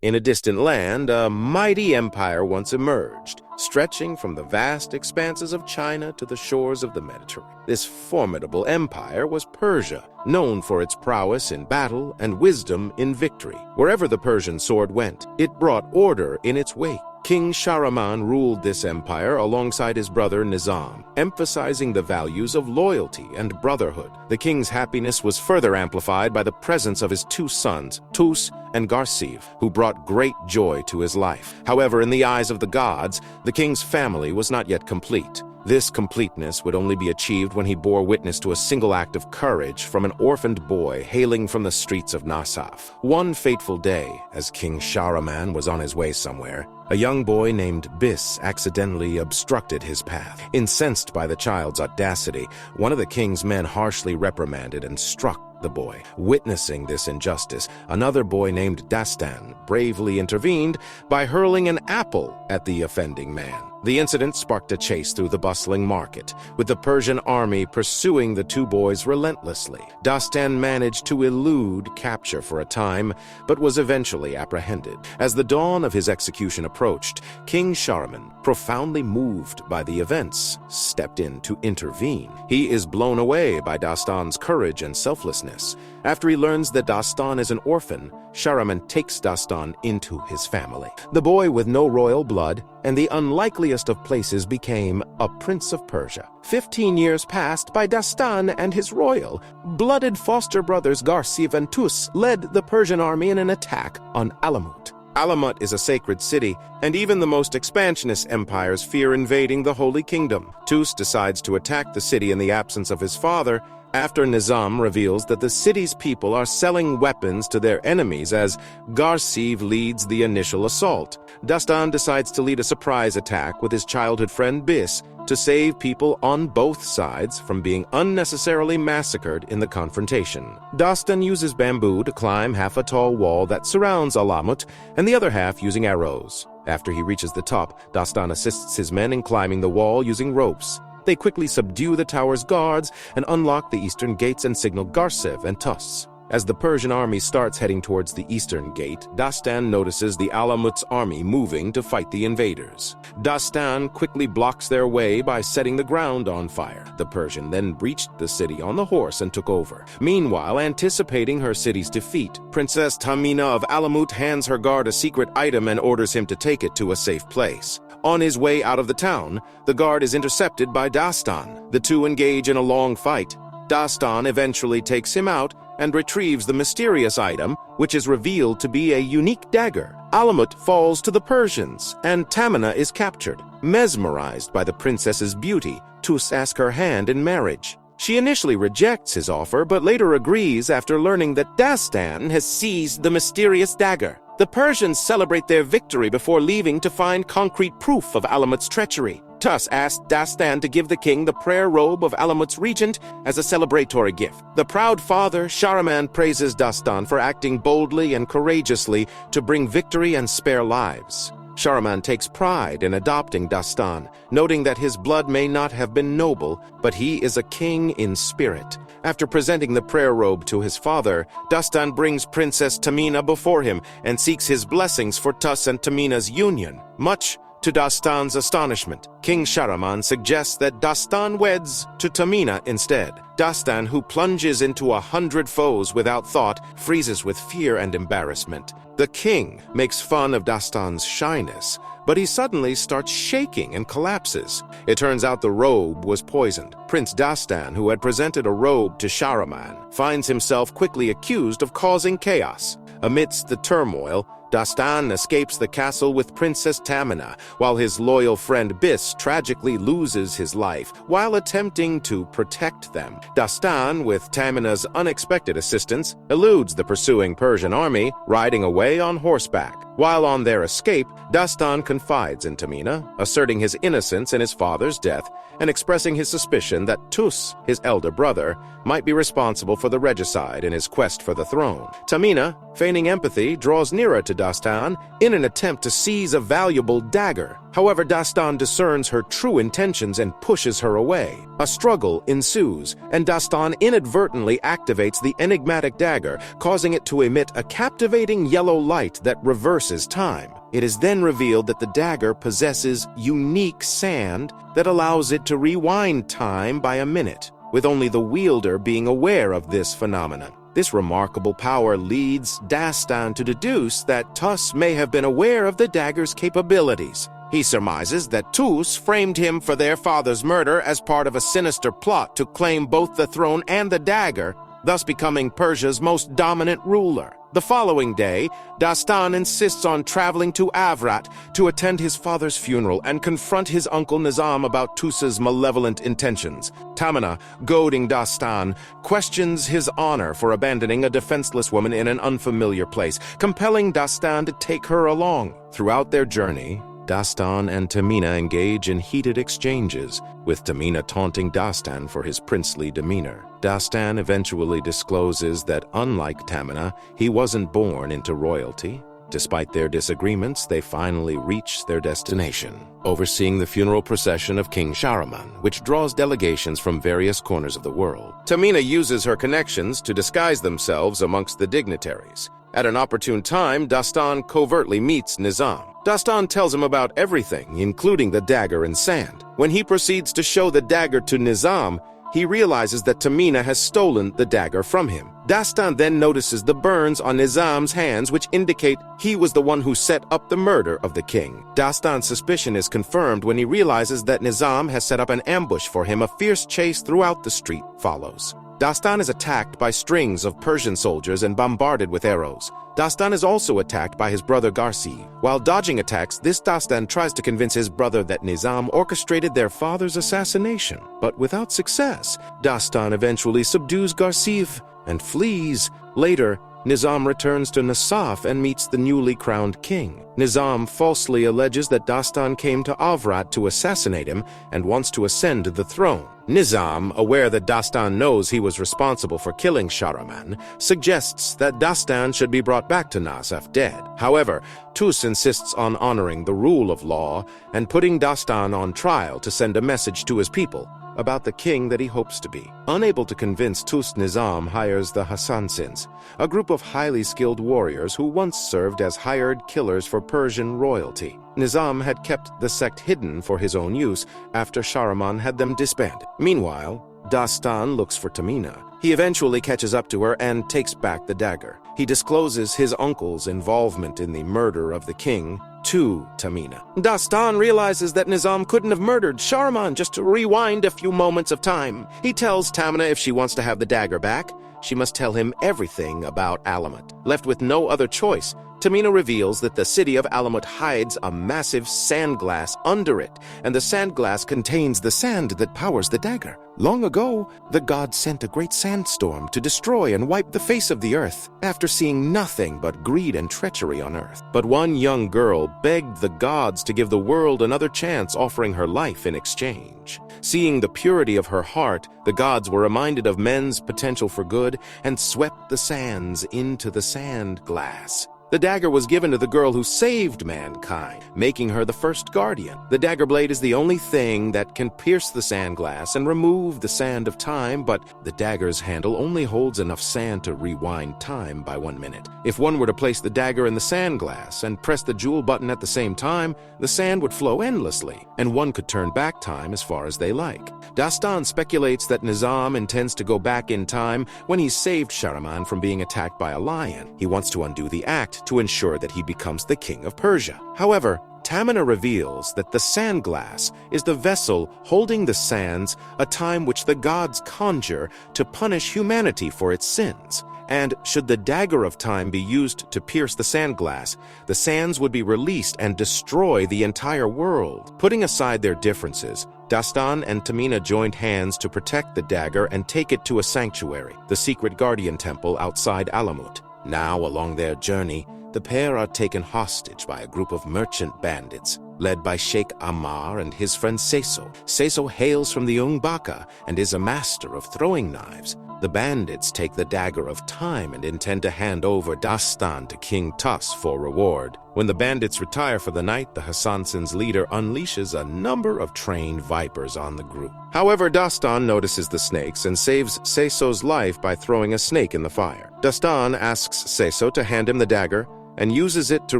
In a distant land, a mighty empire once emerged, stretching from the vast expanses of China to the shores of the Mediterranean. This formidable empire was Persia, known for its prowess in battle and wisdom in victory. Wherever the Persian sword went, it brought order in its wake. King Shahraman ruled this empire alongside his brother Nizam, emphasizing the values of loyalty and brotherhood. The king's happiness was further amplified by the presence of his two sons, Tus and Garsiv, who brought great joy to his life. However, in the eyes of the gods, the king's family was not yet complete. This completeness would only be achieved when he bore witness to a single act of courage from an orphaned boy hailing from the streets of Nasaf. One fateful day, as King Shahraman was on his way somewhere, a young boy named Bis accidentally obstructed his path. Incensed by the child's audacity, one of the king's men harshly reprimanded and struck the boy. Witnessing this injustice, another boy named Destined bravely intervened by hurling an apple at the offending man. The incident sparked a chase through the bustling market, with the Persian army pursuing the two boys relentlessly. Destined managed to elude capture for a time, but was eventually apprehended. As the dawn of his execution approached, King Shahraman, profoundly moved by the events, stepped in to intervene. He is blown away by Destined's courage and selflessness. After he learns that Destined is an orphan, Shahraman takes Destined into his family. The boy with no royal blood and the unlikeliest of places became a Prince of Persia. 15 years passed by Destined and his royal, blooded foster brothers Garsiv and Tus led the Persian army in an attack on Alamut. Alamut is a sacred city, and even the most expansionist empires fear invading the Holy Kingdom. Tus decides to attack the city in the absence of his father, after Nizam reveals that the city's people are selling weapons to their enemies as Garsiv leads the initial assault. Destined decides to lead a surprise attack with his childhood friend Bis to save people on both sides from being unnecessarily massacred in the confrontation. Destined uses bamboo to climb half a tall wall that surrounds Alamut, and the other half using arrows. After he reaches the top, Destined assists his men in climbing the wall using ropes. They quickly subdue the tower's guards and unlock the eastern gates and signal Garsiv and Tus. As the Persian army starts heading towards the eastern gate, Destined notices the Alamut's army moving to fight the invaders. Destined quickly blocks their way by setting the ground on fire. The Persian then breached the city on the horse and took over. Meanwhile, anticipating her city's defeat, Princess Tamina of Alamut hands her guard a secret item and orders him to take it to a safe place. On his way out of the town, the guard is intercepted by Destined. The two engage in a long fight. Destined eventually takes him out and retrieves the mysterious item, which is revealed to be a unique dagger. Alamut falls to the Persians, and Tamina is captured. Mesmerized by the princess's beauty, Tus asks her hand in marriage. She initially rejects his offer, but later agrees after learning that Destined has seized the mysterious dagger. The Persians celebrate their victory before leaving to find concrete proof of Alamut's treachery. Tus asked Destined to give the king the prayer robe of Alamut's regent as a celebratory gift. The proud father, Shahraman, praises Destined for acting boldly and courageously to bring victory and spare lives. Shahraman takes pride in adopting Destined, noting that his blood may not have been noble, but he is a king in spirit. After presenting the prayer robe to his father, Destined brings Princess Tamina before him and seeks his blessings for Tus and Tamina's union. Much to Destined's astonishment, King Shahraman suggests that Destined weds to Tamina instead. Destined, who plunges into 100 foes without thought, freezes with fear and embarrassment. The king makes fun of Destined's shyness, but he suddenly starts shaking and collapses. It turns out the robe was poisoned. Prince Destined, who had presented a robe to Shahraman, finds himself quickly accused of causing chaos. Amidst the turmoil, Destined escapes the castle with Princess Tamina, while his loyal friend Bis tragically loses his life while attempting to protect them. Destined, with Tamina's unexpected assistance, eludes the pursuing Persian army, riding away on horseback. While on their escape, Destined confides in Tamina, asserting his innocence in his father's death and expressing his suspicion that Tus, his elder brother, might be responsible for the regicide in his quest for the throne. Tamina, feigning empathy, draws nearer to Destined in an attempt to seize a valuable dagger. However, Dastan discerns her true intentions and pushes her away. A struggle ensues, and Dastan inadvertently activates the enigmatic dagger, causing it to emit a captivating yellow light that reverses time. It is then revealed that the dagger possesses unique sand that allows it to rewind time by a minute, with only the wielder being aware of this phenomenon. This remarkable power leads Dastan to deduce that Tus may have been aware of the dagger's capabilities. He surmises that Tus framed him for their father's murder as part of a sinister plot to claim both the throne and the dagger, thus becoming Persia's most dominant ruler. The following day, Dastan insists on traveling to Avrat to attend his father's funeral and confront his uncle Nizam about Tus's malevolent intentions. Tamina, goading Dastan, questions his honor for abandoning a defenseless woman in an unfamiliar place, compelling Dastan to take her along. Throughout their journey, Dastan and Tamina engage in heated exchanges, with Tamina taunting Dastan for his princely demeanor. Dastan eventually discloses that, unlike Tamina, he wasn't born into royalty. Despite their disagreements, they finally reach their destination, overseeing the funeral procession of King Shahraman, which draws delegations from various corners of the world. Tamina uses her connections to disguise themselves amongst the dignitaries. At an opportune time, Dastan covertly meets Nizam. Dastan tells him about everything, including the dagger and sand. When he proceeds to show the dagger to Nizam, he realizes that Tamina has stolen the dagger from him. Dastan then notices the burns on Nizam's hands, which indicate he was the one who set up the murder of the king. Dastan's suspicion is confirmed when he realizes that Nizam has set up an ambush for him. A fierce chase throughout the street follows. Dastan is attacked by strings of Persian soldiers and bombarded with arrows. Dastan is also attacked by his brother Garsi. While dodging attacks, this Dastan tries to convince his brother that Nizam orchestrated their father's assassination. But without success, Dastan eventually subdues Garsif and flees. Later, Nizam returns to Nasaf and meets the newly crowned king. Nizam falsely alleges that Dastan came to Avrat to assassinate him and wants to ascend to the throne. Nizam, aware that Dastan knows he was responsible for killing Shahraman, suggests that Dastan should be brought back to Nasaf dead. However, Tus insists on honoring the rule of law and putting Dastan on trial to send a message to his people about the king that he hopes to be. Unable to convince Tus, Nizam hires the Hasansins, a group of highly skilled warriors who once served as hired killers for Persian royalty. Nizam had kept the sect hidden for his own use after Shahraman had them disbanded. Meanwhile, Dastan looks for Tamina. He eventually catches up to her and takes back the dagger. He discloses his uncle's involvement in the murder of the king to Tamina. Dastan realizes that Nizam couldn't have murdered Shahraman just to rewind a few moments of time. He tells Tamina if she wants to have the dagger back, she must tell him everything about Alamut. Left with no other choice, Tamina reveals that the city of Alamut hides a massive sand glass under it, and the sand glass contains the sand that powers the dagger. Long ago, the gods sent a great sandstorm to destroy and wipe the face of the earth, after seeing nothing but greed and treachery on earth. But one young girl begged the gods to give the world another chance, offering her life in exchange. Seeing the purity of her heart, the gods were reminded of men's potential for good and swept the sands into the sand glass. The dagger was given to the girl who saved mankind, making her the first guardian. The dagger blade is the only thing that can pierce the sand glass and remove the sand of time, but the dagger's handle only holds enough sand to rewind time by 1 minute. If one were to place the dagger in the sand glass and press the jewel button at the same time, the sand would flow endlessly, and one could turn back time as far as they like. Dastan speculates that Nizam intends to go back in time when he saved Shahraman from being attacked by a lion. He wants to undo the act to ensure that he becomes the king of Persia. However, Tamina reveals that the sand glass is the vessel holding the sands, a time which the gods conjure to punish humanity for its sins. And should the dagger of time be used to pierce the sand glass, the sands would be released and destroy the entire world. Putting aside their differences, Dastan and Tamina joined hands to protect the dagger and take it to a sanctuary, the secret guardian temple outside Alamut. Now, along their journey, the pair are taken hostage by a group of merchant bandits, led by Sheikh Ammar and his friend Seso. Seso hails from the Umbaka and is a master of throwing knives. The bandits take the dagger of time and intend to hand over Dastan to King Tus for reward. When the bandits retire for the night, the Hassansin's leader unleashes a number of trained vipers on the group. However, Dastan notices the snakes and saves Seso's life by throwing a snake in the fire. Dastan asks Seso to hand him the dagger and uses it to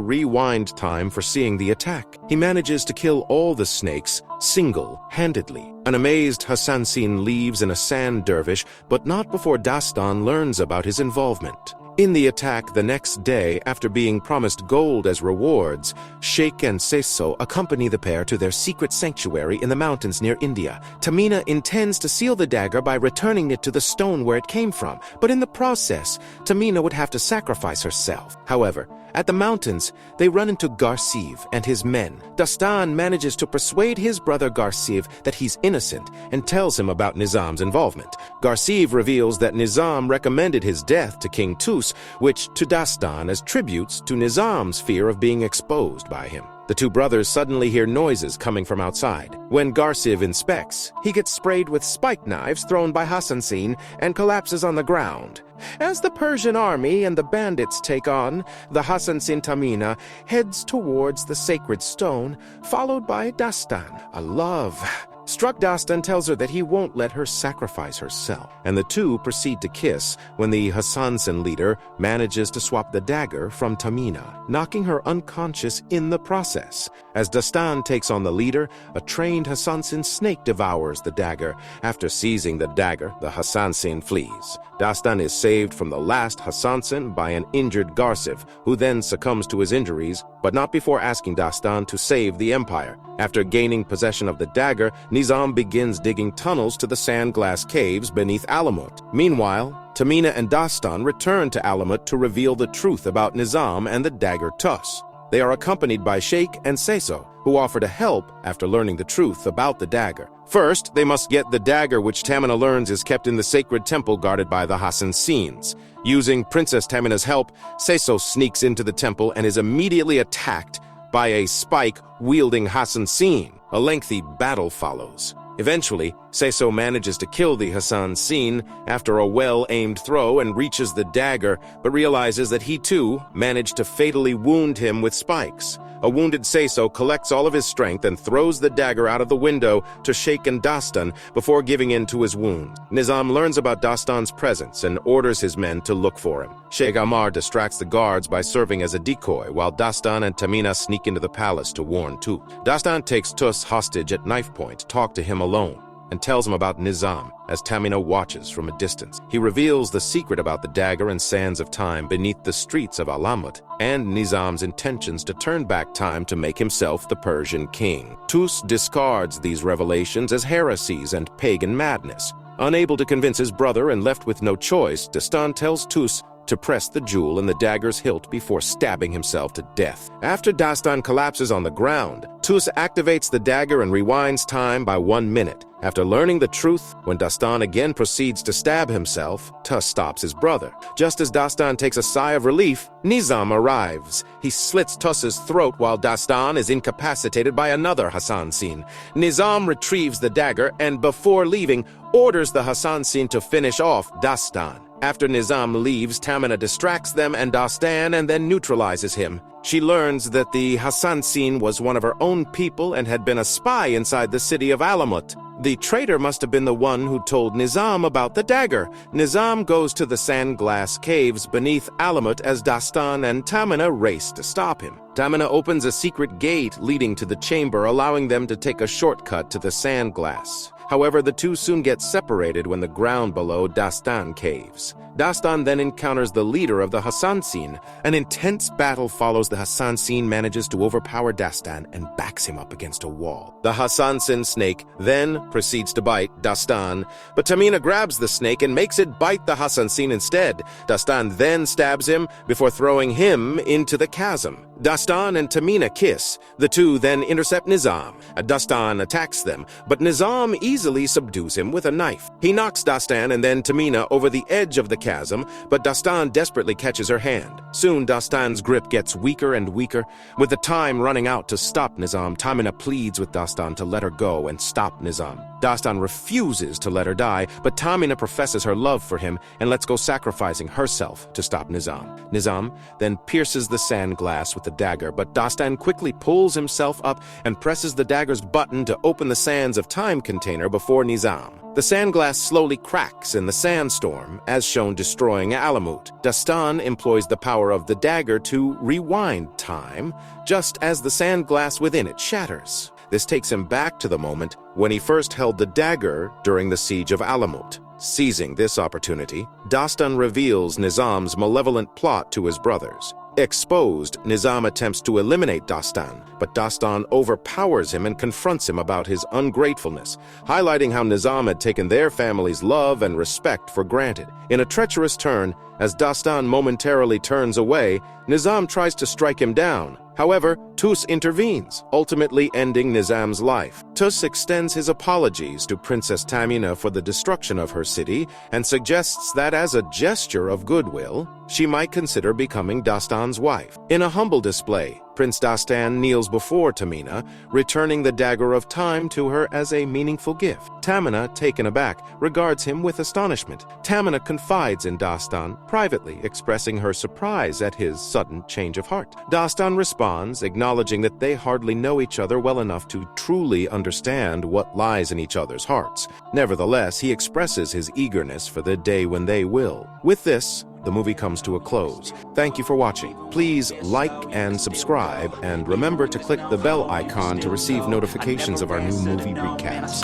rewind time for seeing the attack. He manages to kill all the snakes single-handedly. An amazed Hassansin leaves in a sand dervish, but not before Dastan learns about his involvement. In the attack the next day, after being promised gold as rewards, Sheikh and Seso accompany the pair to their secret sanctuary in the mountains near India. Tamina intends to seal the dagger by returning it to the stone where it came from, but in the process, Tamina would have to sacrifice herself. However, at the mountains, they run into Garsiv and his men. Dastan manages to persuade his brother Garsiv that he's innocent and tells him about Nizam's involvement. Garsiv reveals that Nizam recommended his death to King Tus, which to Dastan as tributes to Nizam's fear of being exposed by him. The two brothers suddenly hear noises coming from outside. When Garsiv inspects, he gets sprayed with spike knives thrown by Hassansin and collapses on the ground. As the Persian army and the bandits take on, the Hassansin Tamina heads towards the sacred stone, followed by Dastan. A love struck Dastan tells her that he won't let her sacrifice herself, and the two proceed to kiss when the Hassansin leader manages to swap the dagger from Tamina, knocking her unconscious in the process. As Dastan takes on the leader, a trained Hassansin snake devours the dagger. After seizing the dagger, the Hassansin flees. Dastan is saved from the last Hassansin by an injured Garsiv, who then succumbs to his injuries, but not before asking Dastan to save the empire. After gaining possession of the dagger, Nizam begins digging tunnels to the sand-glass caves beneath Alamut. Meanwhile, Tamina and Dastan return to Alamut to reveal the truth about Nizam and the dagger Tus. They are accompanied by Sheikh and Seso, who offer to help after learning the truth about the dagger. First, they must get the dagger, which Tamina learns is kept in the sacred temple guarded by the Hassansins. Using Princess Tamina's help, Seso sneaks into the temple and is immediately attacked by a spike-wielding Hassansin. A lengthy battle follows. Eventually, Seso manages to kill the Hassansin after a well-aimed throw and reaches the dagger, but realizes that he too managed to fatally wound him with spikes. A wounded Seso collects all of his strength and throws the dagger out of the window to Sheikh and Dastan before giving in to his wound. Nizam learns about Dastan's presence and orders his men to look for him. Sheikh Amar distracts the guards by serving as a decoy, while Dastan and Tamina sneak into the palace to warn Tus. Dastan takes Tus hostage at knife point to talk to him alone, and tells him about Nizam as Tamina watches from a distance. He reveals the secret about the dagger and sands of time beneath the streets of Alamut, and Nizam's intentions to turn back time to make himself the Persian king. Tus discards these revelations as heresies and pagan madness. Unable to convince his brother and left with no choice, Dastan tells Tus to press the jewel in the dagger's hilt before stabbing himself to death. After Dastan collapses on the ground, Tus activates the dagger and rewinds time by 1 minute. After learning the truth, when Dastan again proceeds to stab himself, Tus stops his brother. Just as Dastan takes a sigh of relief, Nizam arrives. He slits Tus's throat while Dastan is incapacitated by another Hassansin. Nizam retrieves the dagger and, before leaving, orders the Hassansin to finish off Dastan. After Nizam leaves, Tamina distracts them and Dastan and then neutralizes him. She learns that the Hassansin was one of her own people and had been a spy inside the city of Alamut. The traitor must have been the one who told Nizam about the dagger. Nizam goes to the sand-glass caves beneath Alamut as Dastan and Tamina race to stop him. Tamina opens a secret gate leading to the chamber, allowing them to take a shortcut to the sand-glass. However, the two soon get separated when the ground below Dastan caves. Dastan then encounters the leader of the Hassansin. An intense battle follows. The Hassansin manages to overpower Dastan and backs him up against a wall. The Hassansin snake then proceeds to bite Dastan, but Tamina grabs the snake and makes it bite the Hassansin instead. Dastan then stabs him before throwing him into the chasm. Dastan and Tamina kiss. The two then intercept Nizam. Dastan attacks them, but Nizam easily subdues him with a knife. He knocks Dastan and then Tamina over the edge of the chasm, but Dastan desperately catches her hand. Soon Dastan's grip gets weaker and weaker. With the time running out to stop Nizam, Tamina pleads with Dastan to let her go and stop Nizam. Dastan refuses to let her die, but Tamina professes her love for him and lets go, sacrificing herself to stop Nizam. Nizam then pierces the sand glass with the dagger, but Dastan quickly pulls himself up and presses the dagger's button to open the sands of time container before Nizam. The sand glass slowly cracks in the sandstorm, as shown destroying Alamut. Dastan employs the power of the dagger to rewind time, just as the sand glass within it shatters. This takes him back to the moment when he first held the dagger during the siege of Alamut. Seizing this opportunity, Dastan reveals Nizam's malevolent plot to his brothers. Exposed, Nizam attempts to eliminate Dastan, but Dastan overpowers him and confronts him about his ungratefulness, highlighting how Nizam had taken their family's love and respect for granted. In a treacherous turn, as Dastan momentarily turns away, Nizam tries to strike him down. However, Tus intervenes, ultimately ending Nizam's life. Tus extends his apologies to Princess Tamina for the destruction of her city and suggests that as a gesture of goodwill, she might consider becoming Dastan's wife. In a humble display, Prince Dastan kneels before Tamina, returning the dagger of time to her as a meaningful gift. Tamina, taken aback, regards him with astonishment. Tamina confides in Dastan, privately expressing her surprise at his sudden change of heart. Dastan responds, acknowledging that they hardly know each other well enough to truly understand what lies in each other's hearts. Nevertheless, he expresses his eagerness for the day when they will. With this, the movie comes to a close. Thank you for watching. Please like and subscribe, and remember to click the bell icon to receive notifications of our new movie recaps.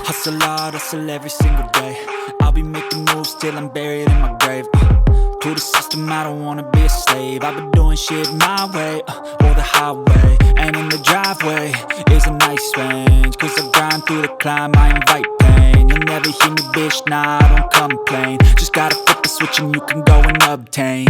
Hustle hard, hustle every single day. I'll be making moves till I'm buried in my grave. To the system, I don't wanna be a slave. I've been doing shit my way, or the highway. And in the driveway is a nice range, cause I grind through the climb, I invite pain. You'll never hear me, bitch, nah, I don't complain. Just gotta flip the switch and you can go and obtain.